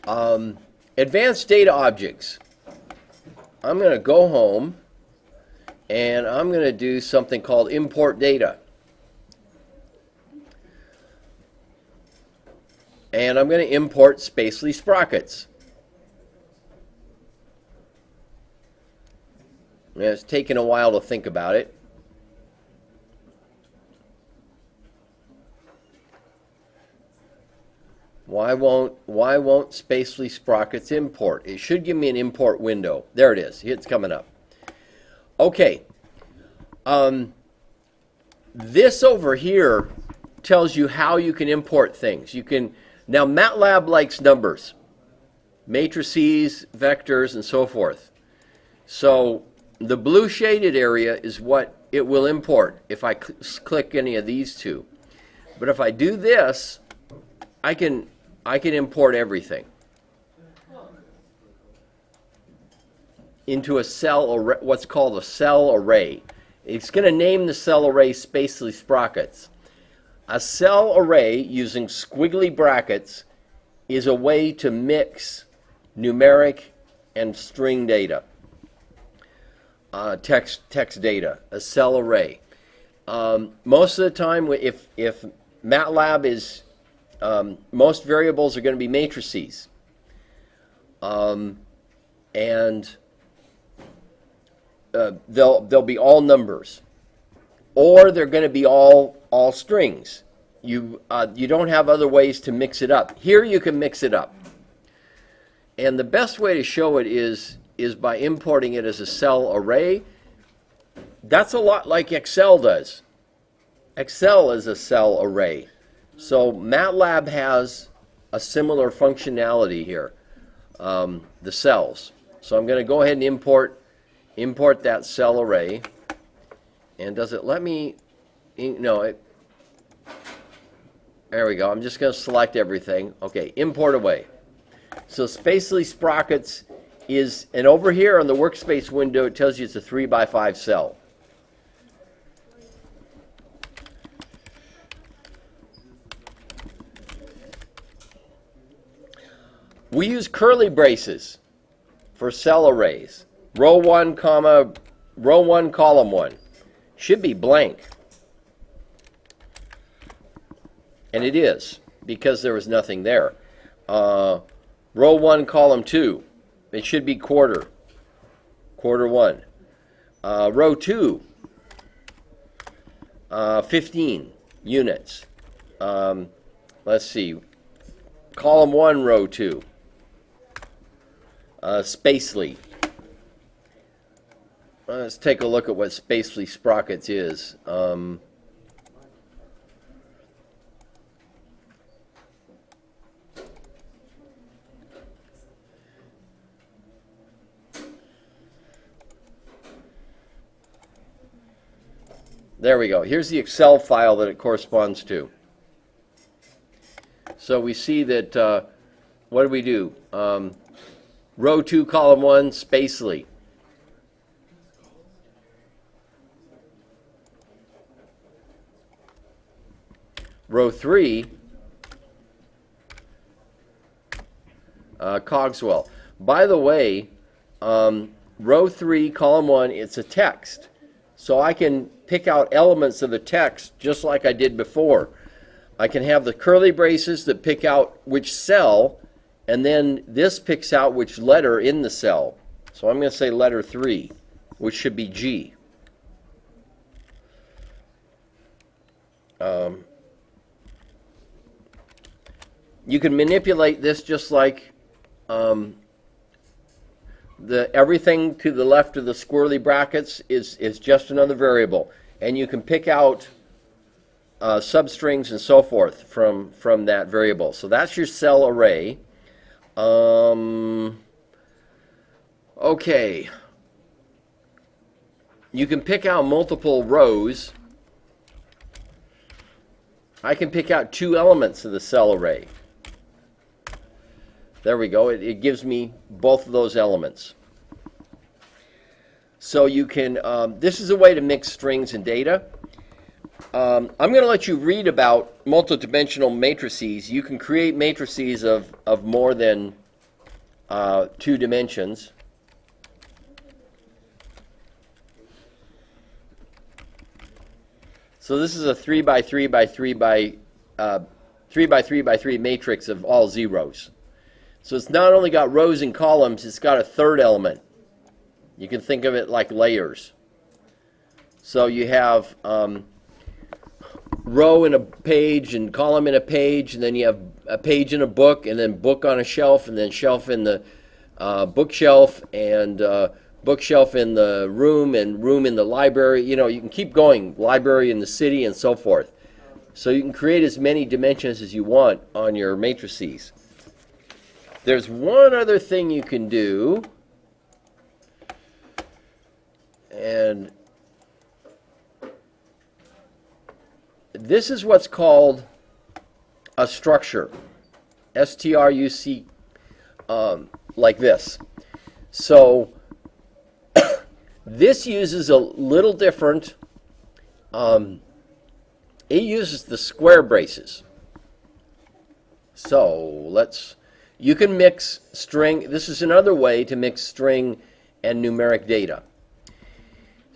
Advanced data objects. I'm going to go home and I'm going to do something called import data. And I'm going to import spacely sprockets. And it's taken a while to think about it. Why won't spacely sprockets import? It should give me an import window. There it is. It's coming up. Okay. This over here tells you how you can import things. Now MATLAB likes numbers, matrices, vectors, and so forth. So the blue shaded area is what it will import if I click any of these two. But if I do this, I can import everything into a cell array, what's called a cell array. It's going to name the cell array spacely sprockets. A cell array using squiggly brackets is a way to mix numeric and string data, text data, a cell array. Most of the time, if MATLAB is most variables are going to be matrices, and they'll be all numbers, or they're going to be all strings. You don't have other ways to mix it up. Here you can mix it up, and the best way to show it is by importing it as a cell array. That's a lot like Excel does. Excel is a cell array. So MATLAB has a similar functionality here, the cells. So I'm going to go ahead and import that cell array. And does it let me? No. There we go. I'm just going to select everything. Okay, import away. So spacely sprockets is, and over here on the workspace window, it tells you it's a 3x5 cell. We use curly braces for cell arrays. Row 1, comma, row 1, column 1. Should be blank. And it is, because there was nothing there. Row 1, column 2. It should be quarter 1. Row 2, 15 units. Let's see. Column 1, row 2. Spacely. Let's take a look at what spacely sprockets is. There we go. Here's the Excel file that it corresponds to. So we see that, what do we do? Row 2, column 1, spacely. Row 3, Cogswell. By the way, row 3, column 1, it's a text. So I can pick out elements of the text just like I did before. I can have the curly braces that pick out which cell, and then this picks out which letter in the cell. So I'm going to say letter 3, which should be G. You can manipulate this just like everything to the left of the squirrely brackets is just another variable. And you can pick out substrings and so forth from that variable. So that's your cell array. Okay. You can pick out multiple rows. I can pick out 2 elements of the cell array. There we go. It gives me both of those elements. So you can, this is a way to mix strings and data. I'm going to let you read about multidimensional matrices. You can create matrices of more than 2 dimensions. So this is a 3 by 3 by 3 by 3 by 3 by 3 matrix of all zeros. So it's not only got rows and columns, it's got a third element. You can think of it like layers. So you have row in a page and column in a page, and then you have a page in a book, and then book on a shelf, and then shelf in the bookshelf, and bookshelf in the room, and room in the library. You know, you can keep going, library in the city, and so forth. So you can create as many dimensions as you want on your matrices. There's one other thing you can do, and this is what's called a structure. S-T-R-U-C, like this. So this uses a little different, it uses the square braces. So you can mix string. This is another way to mix string and numeric data.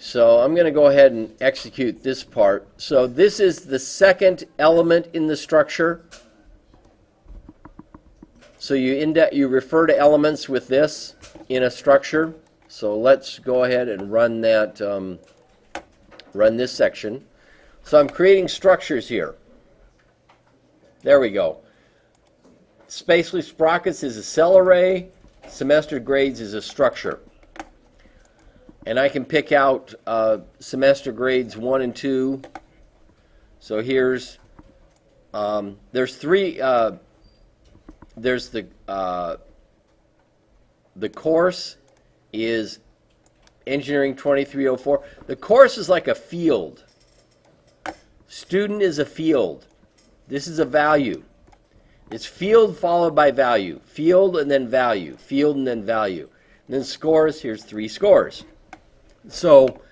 So I'm going to go ahead and execute this part. So this is the second element in the structure. So you refer to elements with this in a structure. So let's go ahead and run that, run this section. So I'm creating structures here. There we go. Spacely sprockets is a cell array. Semester grades is a structure. And I can pick out semester grades 1 and 2. So here's, there's 3, there's the course is Engineering 2304. The course is like a field. Student is a field. This is a value. It's field followed by value. Field and then value. Field and then value. And then scores, here's 3 scores. So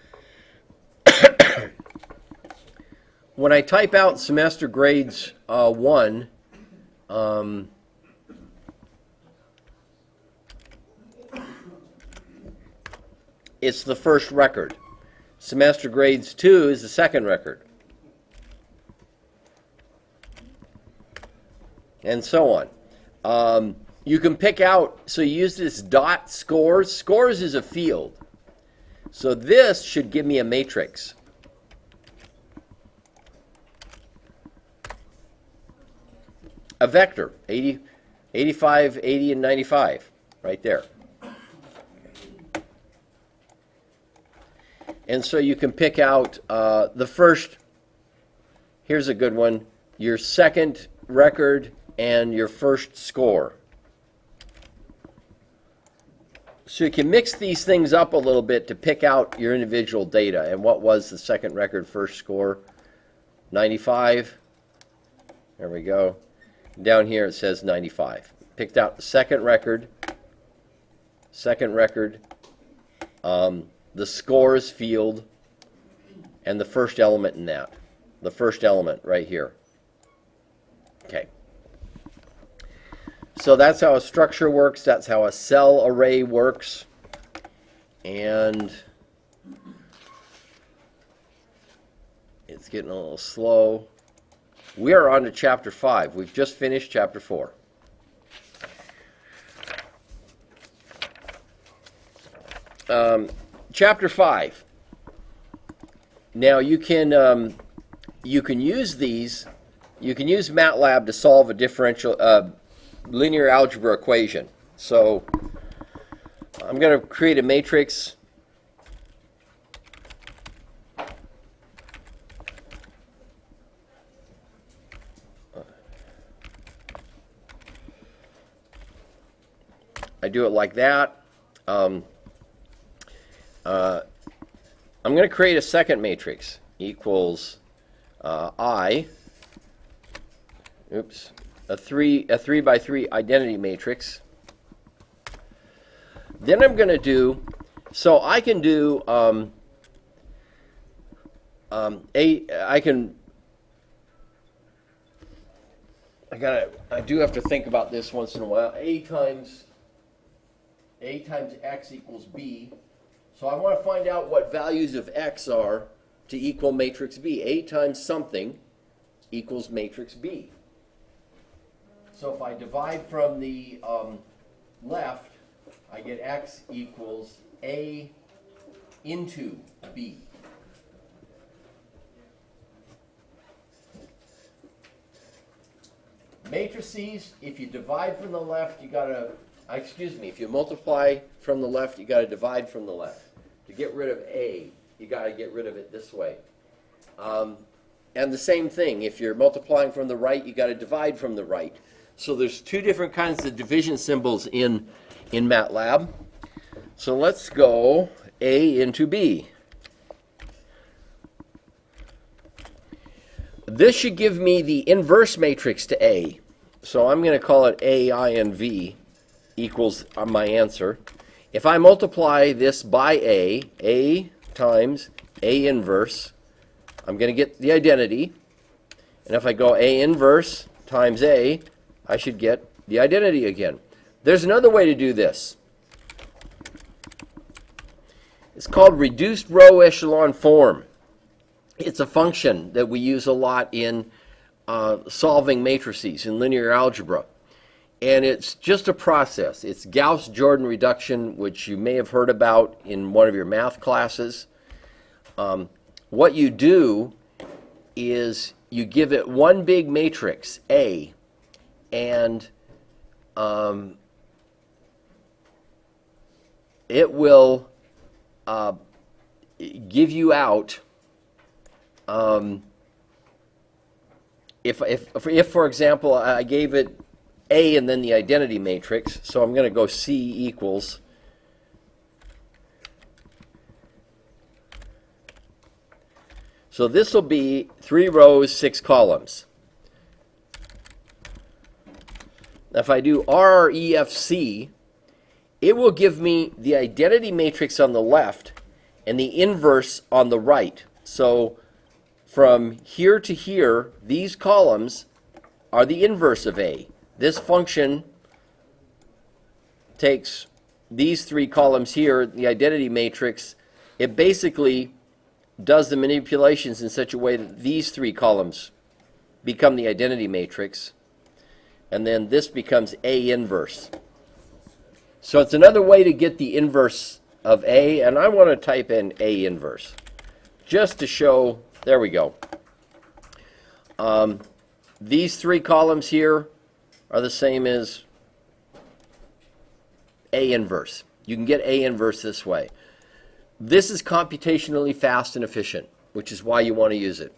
when I type out semester grades 1, it's the first record. Semester grades 2 is the second record. And so on. You can pick out, so you use this dot scores. Scores is a field. So this should give me a matrix. A vector, 80, 85, 80, and 95, right there. And so you can pick out the first, here's a good one, your second record and your first score. So you can mix these things up a little bit to pick out your individual data. And what was the second record, first score? 95. There we go. Down here it says 95. Picked out the second record, the scores field, and the first element in that. The first element right here. Okay. So that's how a structure works. That's how a cell array works. And it's getting a little slow. We are on to chapter 5. We've just finished chapter 4. Chapter 5. Now you can use these. You can use MATLAB to solve a differential linear algebra equation. So I'm going to create a matrix. I do it like that. I'm going to create a second matrix equals I. Oops. A 3 by 3 identity matrix. Then I'm going to do, so I can do I do have to think about this once in a while. A times A times x equals b. So I want to find out what values of x are to equal matrix B. A times something equals matrix B. So if I divide from the left, I get x equals A into B. Matrices, if you divide from the left, you gotta, if you multiply from the left, you gotta divide from the left. To get rid of A, you gotta get rid of it this way. And the same thing, if you're multiplying from the right, you gotta divide from the right. So there's two different kinds of division symbols in MATLAB. So let's go A into B. This should give me the inverse matrix to A. So I'm going to call it AINV equals my answer. If I multiply this by A times A inverse, I'm going to get the identity. And if I go A inverse times A, I should get the identity again. There's another way to do this. It's called reduced row echelon form. It's a function that we use a lot in solving matrices in linear algebra. And it's just a process. It's Gauss-Jordan reduction, which you may have heard about in one of your math classes. What you do is you give it one big matrix, A, and it will give you out if for example I gave it A and then the identity matrix, so I'm going to go C equals so this will be 3 rows 6 columns. Now if I do RREFC, it will give me the identity matrix on the left and the inverse on the right. So from here to here, these columns are the inverse of A. This function takes these 3 columns here, the identity matrix. It basically does the manipulations in such a way that these 3 columns become the identity matrix. And then this becomes A inverse. So it's another way to get the inverse of A, and I want to type in A inverse just to show. There we go. These 3 columns here are the same as A inverse. You can get A inverse this way. This is computationally fast and efficient, which is why you want to use it.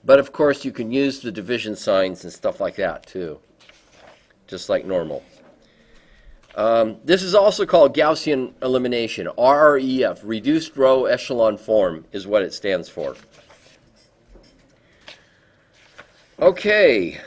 But of course you can use the division signs and stuff like that too, just like normal. This is also called Gaussian elimination. RREF, reduced row echelon form, is what it stands for. Okay.